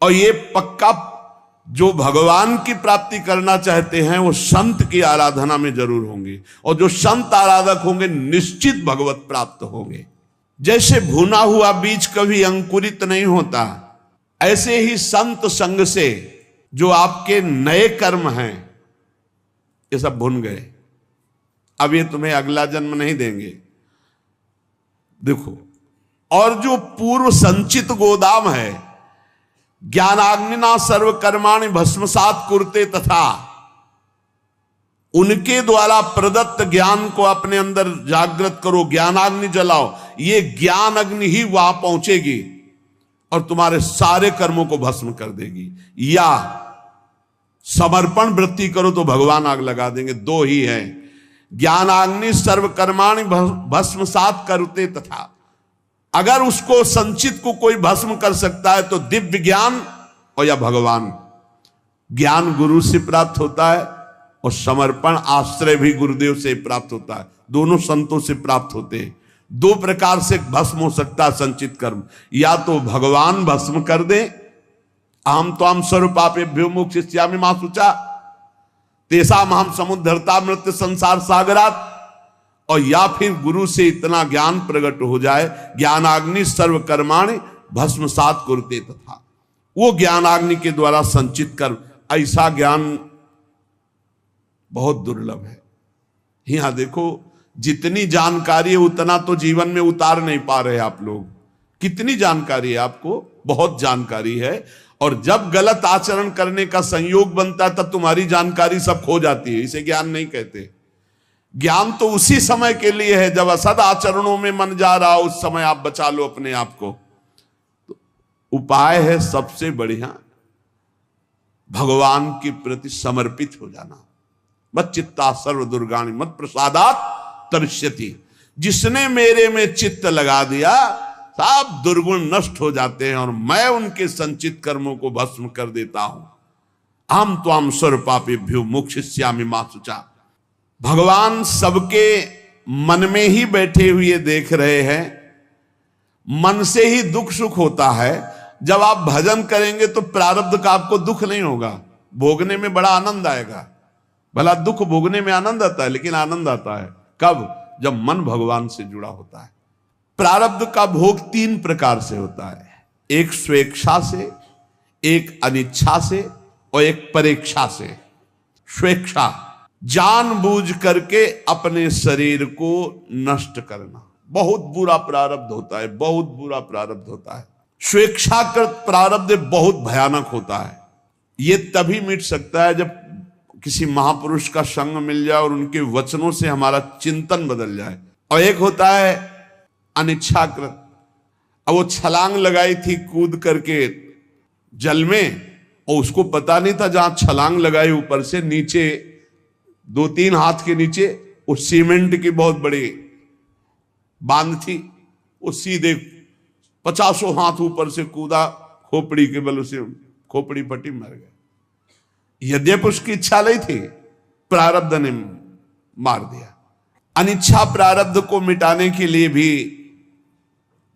और ये पक्का जो भगवान की प्राप्ति करना चाहते हैं वो संत की आराधना में जरूर होंगे, और जो संत आराधक होंगे निश्चित भगवत प्राप्त होंगे। जैसे भुना हुआ बीज कभी अंकुरित नहीं होता, ऐसे ही संत संग से जो आपके नए कर्म हैं ये सब भुन गए, अब ये तुम्हें अगला जन्म नहीं देंगे। देखो, और जो पूर्व संचित गोदाम है, ज्ञानाग्निना सर्व कर्माणि भस्मसात कुरुते तथा, उनके द्वारा प्रदत्त ज्ञान को अपने अंदर जागृत करो, ज्ञानाग्नि जलाओ, ये ज्ञान अग्नि ही वहां पहुंचेगी और तुम्हारे सारे कर्मों को भस्म कर देगी। या समर्पण वृत्ति करो तो भगवान आग लगा देंगे, दो ही है। ज्ञानाग्नि सर्व कर्माणि भस्मसात कुरुते तथा, अगर उसको संचित को कोई भस्म कर सकता है तो दिव्य ज्ञान और या भगवान। ज्ञान गुरु से प्राप्त होता है और समर्पण आश्रय भी गुरुदेव से प्राप्त होता है, दोनों संतों से प्राप्त होते हैं। दो प्रकार से भस्म हो सकता है संचित कर्म, या तो भगवान भस्म कर दे, अहम त्वाम स्वरूपापेभ्यो मोक्षयिष्यामि मा शुचा तेषाम् अहम समुद्धरता मृत्यु संसार सागरात, और या फिर गुरु से इतना ज्ञान प्रकट हो जाए, ज्ञानाग्नि सर्व कर्माणि भस्मसात कुरुते तथा, वो ज्ञानाग्नि के द्वारा संचित कर्म। ऐसा ज्ञान बहुत दुर्लभ है। यहां देखो, जितनी जानकारी है उतना तो जीवन में उतार नहीं पा रहे आप लोग। कितनी जानकारी है आपको, बहुत जानकारी है, और जब गलत आचरण करने का संयोग बनता है तब तुम्हारी जानकारी सब खो जाती है। इसे ज्ञान नहीं कहते। ज्ञान तो उसी समय के लिए है जब असद आचरणों में मन जा रहा हो, उस समय आप बचा लो अपने आप को। तो उपाय है सबसे बढ़िया भगवान के प्रति समर्पित हो जाना। मत चित्ता सर्व दुर्गाणि मत प्रसादात तरिष्यति, जिसने मेरे में चित्त लगा दिया सब दुर्गुण नष्ट हो जाते हैं और मैं उनके संचित कर्मों को भस्म कर देता हूं। अहम त्वाम स्वरूपापेभ्यो मोक्षयिष्यामि मा शुचा। भगवान सबके मन में ही बैठे हुए देख रहे हैं। मन से ही दुख सुख होता है। जब आप भजन करेंगे तो प्रारब्ध का आपको दुख नहीं होगा, भोगने में बड़ा आनंद आएगा। भला दुख भोगने में आनंद आता है, लेकिन आनंद आता है कब? जब मन भगवान से जुड़ा होता है। प्रारब्ध का भोग तीन प्रकार से होता है, एक स्वेच्छा से, एक अनिच्छा से और एक परेक्षा से। स्वेच्छा, जानबूझ करके अपने शरीर को नष्ट करना, बहुत बुरा प्रारब्ध होता है, बहुत बुरा प्रारब्ध होता है। स्वेच्छाकृत प्रारब्ध बहुत भयानक होता है। ये तभी मिट सकता है जब किसी महापुरुष का संग मिल जाए और उनके वचनों से हमारा चिंतन बदल जाए। और एक होता है अनिच्छाकृत। अब वो छलांग लगाई थी कूद करके जल में, और उसको पता नहीं था जहां छलांग लगाई ऊपर से नीचे 2-3 हाथ के नीचे वो सीमेंट की बहुत बड़ी बांध थी। वो सीधे 50 हाथ ऊपर से कूदा, खोपड़ी के बल से खोपड़ी फटी, मर गए। यद्यपि उसकी इच्छा नहीं थी, प्रारब्ध ने मार दिया। अनिच्छा प्रारब्ध को मिटाने के लिए भी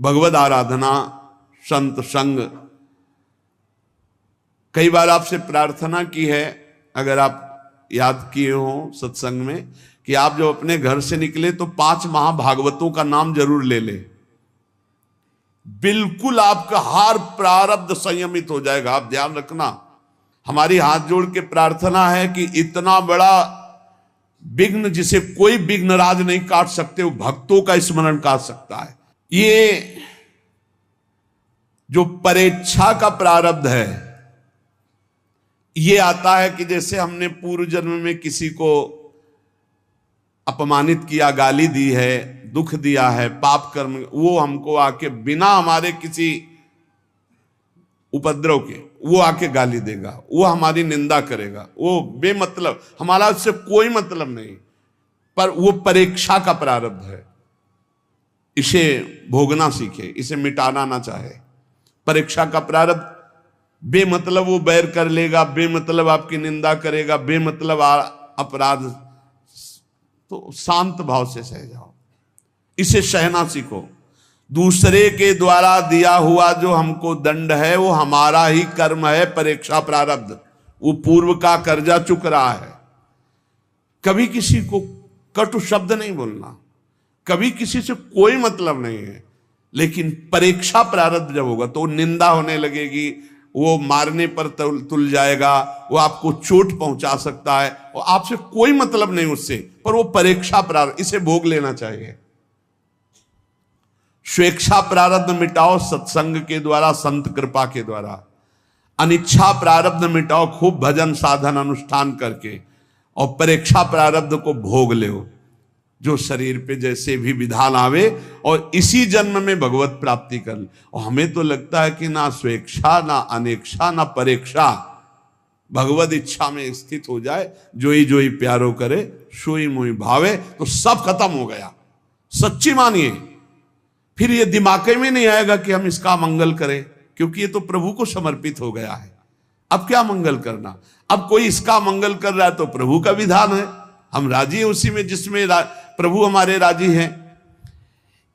भगवद आराधना, संत संग। कई बार आपसे प्रार्थना की है, अगर आप याद किए हो सत्संग में, कि आप जब अपने घर से निकले तो 5 महाभागवतों का नाम जरूर ले ले। बिल्कुल आपका हर प्रारब्ध संयमित हो जाएगा। आप ध्यान रखना, हमारी हाथ जोड़ के प्रार्थना है कि इतना बड़ा विघ्न जिसे कोई विघ्नराज नहीं काट सकते, वो भक्तों का स्मरण काट सकता है। ये जो परेच्छा का प्रारब्ध है, ये आता है कि जैसे हमने पूर्व जन्म में किसी को अपमानित किया, गाली दी है, दुख दिया है, पाप कर्म, वो हमको आके बिना हमारे किसी उपद्रव के वो आके गाली देगा, वो हमारी निंदा करेगा, वो बेमतलब, हमारा उससे कोई मतलब नहीं, पर वो परीक्षा का प्रारब्ध है। इसे भोगना सीखे, इसे मिटाना ना चाहे। परीक्षा का प्रारब्ध, बेमतलब वो बैर कर लेगा, बेमतलब आपकी निंदा करेगा, बेमतलब अपराध, तो शांत भाव से सह जाओ, इसे सहना सीखो। दूसरे के द्वारा दिया हुआ जो हमको दंड है वो हमारा ही कर्म है, परीक्षा प्रारब्ध। वो पूर्व का कर्जा चुक रहा है। कभी किसी को कटु शब्द नहीं बोलना, कभी किसी से कोई मतलब नहीं है, लेकिन परीक्षा प्रारब्ध जब होगा तो निंदा होने लगेगी, वो मारने पर तुल जाएगा, वो आपको चोट पहुंचा सकता है और आपसे कोई मतलब नहीं उससे, पर वो परीक्षा प्रारब्ध, इसे भोग लेना चाहिए। स्वेच्छा प्रारब्ध मिटाओ सत्संग के द्वारा, संत कृपा के द्वारा। अनिच्छा प्रारब्ध मिटाओ खूब भजन साधन अनुष्ठान करके, और परीक्षा प्रारब्ध को भोग लो, जो शरीर पे जैसे भी विधान आवे, और इसी जन्म में भगवत प्राप्ति कर ले। और हमें तो लगता है कि ना स्वेच्छा, ना अनेक्षा, ना परीक्षा, भगवत इच्छा में स्थित हो जाए, जोई जोई प्यारो करे सोई मोई भावे, तो सब खत्म हो गया। सच्ची मानिए, फिर ये दिमाग में नहीं आएगा कि हम इसका मंगल करें, क्योंकि ये तो प्रभु को समर्पित हो गया है। अब क्या मंगल करना? अब कोई इसका मंगल कर रहा है तो प्रभु का विधान है, हम राजी हैं उसी में जिसमें प्रभु हमारे राजी हैं।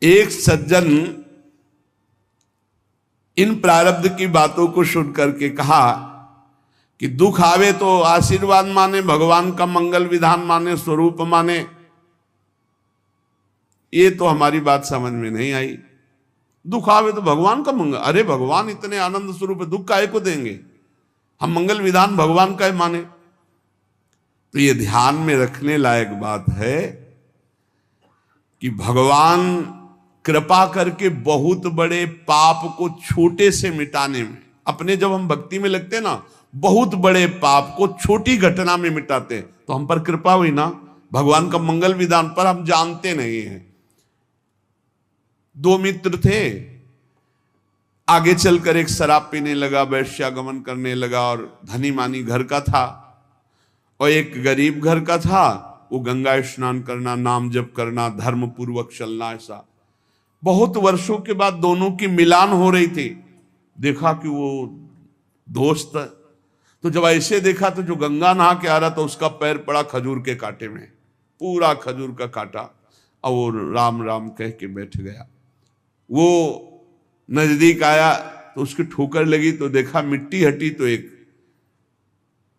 एक सज्जन इन प्रारब्ध की बातों को सुन करके कहा कि दुख आवे तो आशीर्वाद माने, भगवान का मंगल विधान माने, स्वरूप माने। ये तो हमारी बात समझ में नहीं आई। दुख आवे तो भगवान का मंगल, अरे भगवान इतने आनंद स्वरूप है, दुख काहे को देंगे? हम मंगल विधान भगवान का माने। तो ये ध्यान में रखने लायक बात है कि भगवान कृपा करके बहुत बड़े पाप को छोटे से मिटाने में, अपने जब हम भक्ति में लगते ना, बहुत बड़े पाप को छोटी घटना में मिटाते, तो हम पर कृपा हुई ना। भगवान का मंगल विधान पर हम जानते नहीं हैं। दो मित्र थे, आगे चलकर एक शराब पीने लगा, वैश्यागमन करने लगा, और धनी मानी घर का था, और एक गरीब घर का था। वो गंगा स्नान करना, नाम जप करना, धर्म पूर्वक चलना, ऐसा। बहुत वर्षों के बाद दोनों की मिलान हो रही थी। देखा कि वो दोस्त, तो जब ऐसे देखा तो जो गंगा नहा के आ रहा था उसका पैर पड़ा खजूर के कांटे में, पूरा खजूर का कांटा, और वो राम राम कह के बैठ गया। वो नजदीक आया तो उसकी ठोकर लगी, तो देखा मिट्टी हटी, तो एक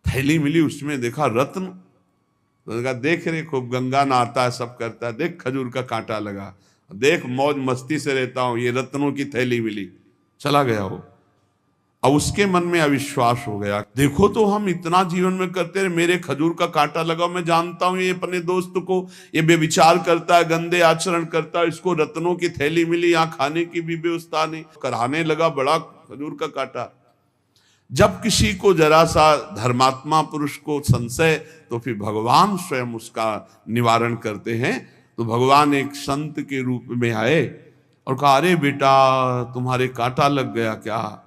थैली मिली, उसमें देखा रत्न। तो देखा, देख रे खूब गंगा नहाता है, सब करता है, देख खजूर का कांटा लगा, देख मौज मस्ती से रहता हूं, ये रत्नों की थैली मिली। चला गया वो। अब उसके मन में अविश्वास हो गया, देखो तो हम इतना जीवन में करते रहे, मेरे खजूर का कांटा लगा, मैं जानता हूं ये अपने दोस्त को, ये बेविचार करता है, गंदे आचरण करता है, इसको रत्नों की थैली मिली, यहाँ खाने की भी व्यवस्था नहीं, कराने लगा बड़ा खजूर का कांटा। जब किसी को जरा सा धर्मात्मा पुरुष को संशय, तो फिर भगवान स्वयं उसका निवारण करते हैं। तो भगवान एक संत के रूप में आए और कहा, अरे बेटा तुम्हारे कांटा लग गया क्या?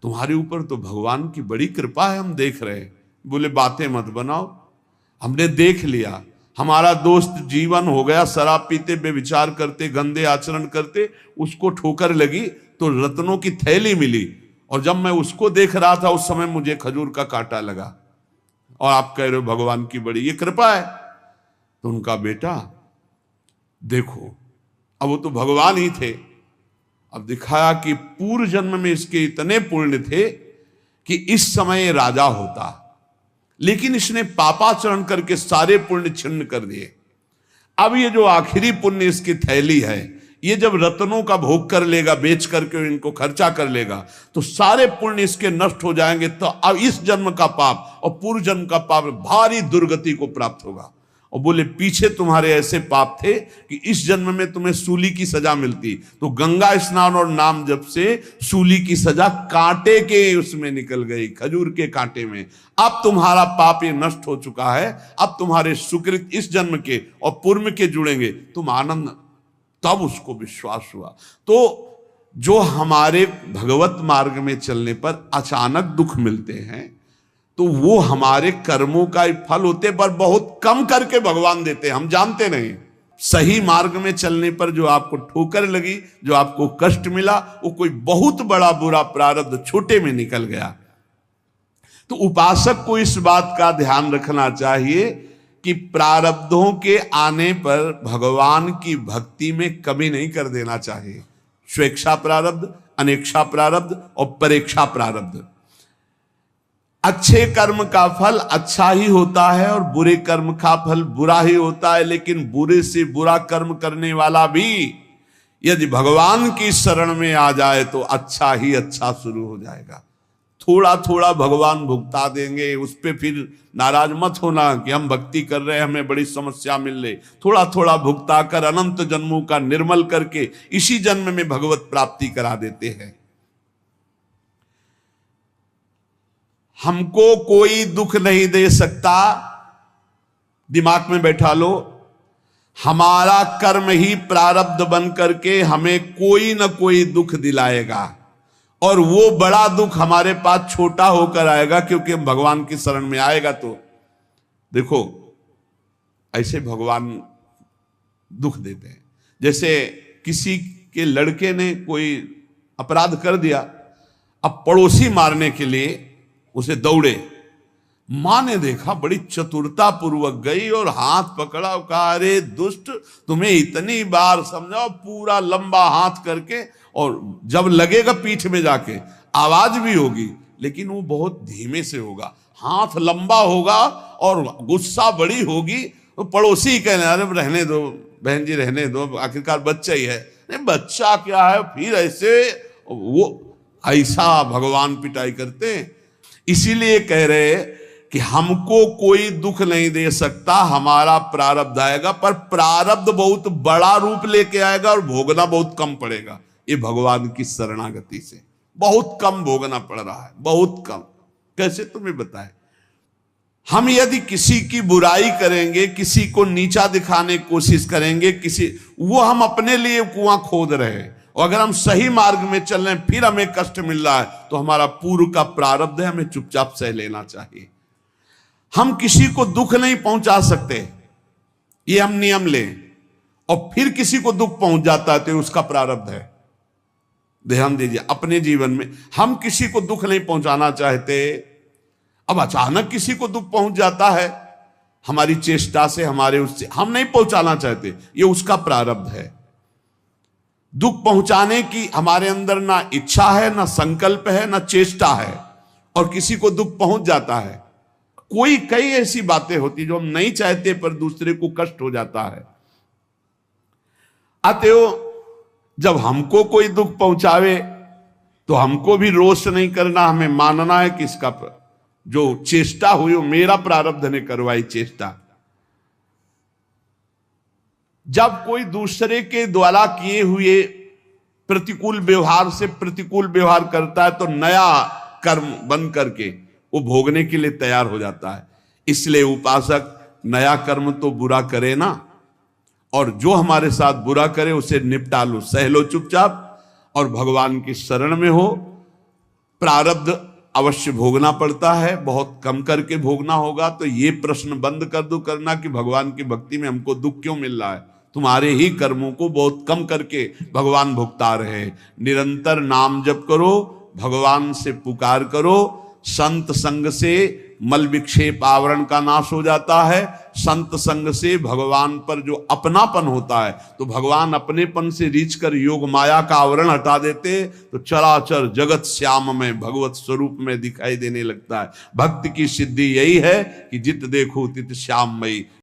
तुम्हारे ऊपर तो भगवान की बड़ी कृपा है, हम देख रहे हैं। बोले बातें मत बनाओ, हमने देख लिया, हमारा दोस्त जीवन हो गया शराब पीते, बेविचार करते, गंदे आचरण करते, उसको ठोकर लगी तो रत्नों की थैली मिली, और जब मैं उसको देख रहा था उस समय मुझे खजूर का कांटा लगा, और आप कह रहे हो भगवान की बड़ी ये कृपा है। तो उनका बेटा देखो, अब वो तो भगवान ही थे, अब दिखाया कि पूर्व जन्म में इसके इतने पुण्य थे कि इस समय राजा होता, लेकिन इसने पापाचरण करके सारे पुण्य छिन्न कर दिए। अब ये जो आखिरी पुण्य इसकी थैली है, ये जब रत्नों का भोग कर लेगा, बेच करके इनको खर्चा कर लेगा, तो सारे पुण्य इसके नष्ट हो जाएंगे। तो अब इस जन्म का पाप और पूर्व जन्म का पाप भारी दुर्गति को प्राप्त होगा। और बोले पीछे तुम्हारे ऐसे पाप थे कि इस जन्म में तुम्हें सूली की सजा मिलती, तो गंगा स्नान और नाम जप से सूली की सजा कांटे के उसमें निकल गई, खजूर के कांटे में। अब तुम्हारा पाप ये नष्ट हो चुका है, अब तुम्हारे सुकृत इस जन्म के और पूर्व के जुड़ेंगे, तुम आनंद। तब उसको विश्वास हुआ। तो जो हमारे भगवत मार्ग में चलने पर अचानक दुख मिलते हैं, तो वो हमारे कर्मों का फल होते, पर बहुत कम करके भगवान देते हैं, हम जानते नहीं। सही मार्ग में चलने पर जो आपको ठोकर लगी, जो आपको कष्ट मिला, वो कोई बहुत बड़ा बुरा प्रारब्ध छोटे में निकल गया। तो उपासक को इस बात का ध्यान रखना चाहिए कि प्रारब्धों के आने पर भगवान की भक्ति में कमी नहीं कर देना चाहिए। स्वेच्छा प्रारब्ध, अनेक्षा प्रारब्ध और परेक्षा प्रारब्ध। अच्छे कर्म का फल अच्छा ही होता है और बुरे कर्म का फल बुरा ही होता है, लेकिन बुरे से बुरा कर्म करने वाला भी यदि भगवान की शरण में आ जाए तो अच्छा ही अच्छा शुरू हो जाएगा। थोड़ा थोड़ा भगवान भुगता देंगे, उस पर फिर नाराज मत होना कि हम भक्ति कर रहे हैं हमें बड़ी समस्या मिल रही। थोड़ा थोड़ा भुगता कर अनंत जन्मों का निर्मल करके इसी जन्म में भगवत प्राप्ति करा देते हैं। हमको कोई दुख नहीं दे सकता, दिमाग में बैठा लो। हमारा कर्म ही प्रारब्ध बन करके हमें कोई ना कोई दुख दिलाएगा, और वो बड़ा दुख हमारे पास छोटा होकर आएगा क्योंकि हम भगवान की शरण में आएगा। तो देखो ऐसे भगवान दुख देते हैं। जैसे किसी के लड़के ने कोई अपराध कर दिया, अब पड़ोसी मारने के लिए उसे दौड़े, मां ने देखा, बड़ी चतुरता पूर्वक गई और हाथ पकड़ा और कहा, अरे दुष्ट, तुम्हें इतनी बार समझाओ, पूरा लंबा हाथ करके, और जब लगेगा पीठ में जाके आवाज भी होगी लेकिन वो बहुत धीमे से होगा, हाथ लंबा होगा और गुस्सा बड़ी होगी। तो पड़ोसी कहने, अरे रहने दो बहन जी, रहने दो, आखिरकार बच्चा ही है। नहीं बच्चा क्या है, फिर ऐसे वो ऐसा भगवान पिटाई करते हैं। इसीलिए कह रहे कि हमको कोई दुख नहीं दे सकता, हमारा प्रारब्ध आएगा, पर प्रारब्ध बहुत बड़ा रूप लेके आएगा और भोगना बहुत कम पड़ेगा। ये भगवान की शरणागति से बहुत कम भोगना पड़ रहा है, बहुत कम। कैसे तुम्हें बताएं? हम यदि किसी की बुराई करेंगे, किसी को नीचा दिखाने की कोशिश करेंगे, वो हम अपने लिए कुआं खोद रहे हैं। और अगर हम सही मार्ग में चल रहे हैं फिर हमें कष्ट मिल रहा है तो हमारा पूर्व का प्रारब्ध है, हमें चुपचाप सह लेना चाहिए। हम किसी को दुख नहीं पहुंचा सकते, ये हम नियम लें, और फिर किसी को दुख पहुंच जाता है तो उसका प्रारब्ध है। ध्यान दीजिए, अपने जीवन में हम किसी को दुख नहीं पहुंचाना चाहते, अब अचानक किसी को दुख पहुंच जाता है हमारी चेष्टा से, हमारे उससे हम नहीं पहुंचाना चाहते, ये उसका प्रारब्ध है। दुख पहुंचाने की हमारे अंदर ना इच्छा है, ना संकल्प है, ना चेष्टा है, और किसी को दुख पहुंच जाता है। कई ऐसी बातें होती जो हम नहीं चाहते पर दूसरे को कष्ट हो जाता है। अतएव जब हमको कोई दुख पहुंचावे तो हमको भी रोष नहीं करना, हमें मानना है कि इसका जो चेष्टा हुई वो मेरा प्रारब्ध ने करवाई चेष्टा। जब कोई दूसरे के द्वारा किए हुए प्रतिकूल व्यवहार से प्रतिकूल व्यवहार करता है तो नया कर्म बन करके वो भोगने के लिए तैयार हो जाता है। इसलिए उपासक नया कर्म तो बुरा करे ना, और जो हमारे साथ बुरा करे उसे निपटा लो, सह लो चुपचाप, और भगवान की शरण में हो। प्रारब्ध अवश्य भोगना पड़ता है, बहुत कम करके भोगना होगा। तो ये प्रश्न बंद कर दो करना कि भगवान की भक्ति में हमको दुख क्यों मिल रहा है। तुम्हारे ही कर्मों को बहुत कम करके भगवान भुगता रहे। निरंतर नाम जप करो, भगवान से पुकार करो। संत संग से मल विक्षेप आवरण का नाश हो जाता है। संत संग से भगवान पर जो अपनापन होता है तो भगवान अपनेपन से रीछ कर योग माया का आवरण हटा देते, तो चराचर जगत श्याम में भगवत स्वरूप में दिखाई देने लगता है। भक्त की सिद्धि यही है कि जित देखो तित श्याममयी।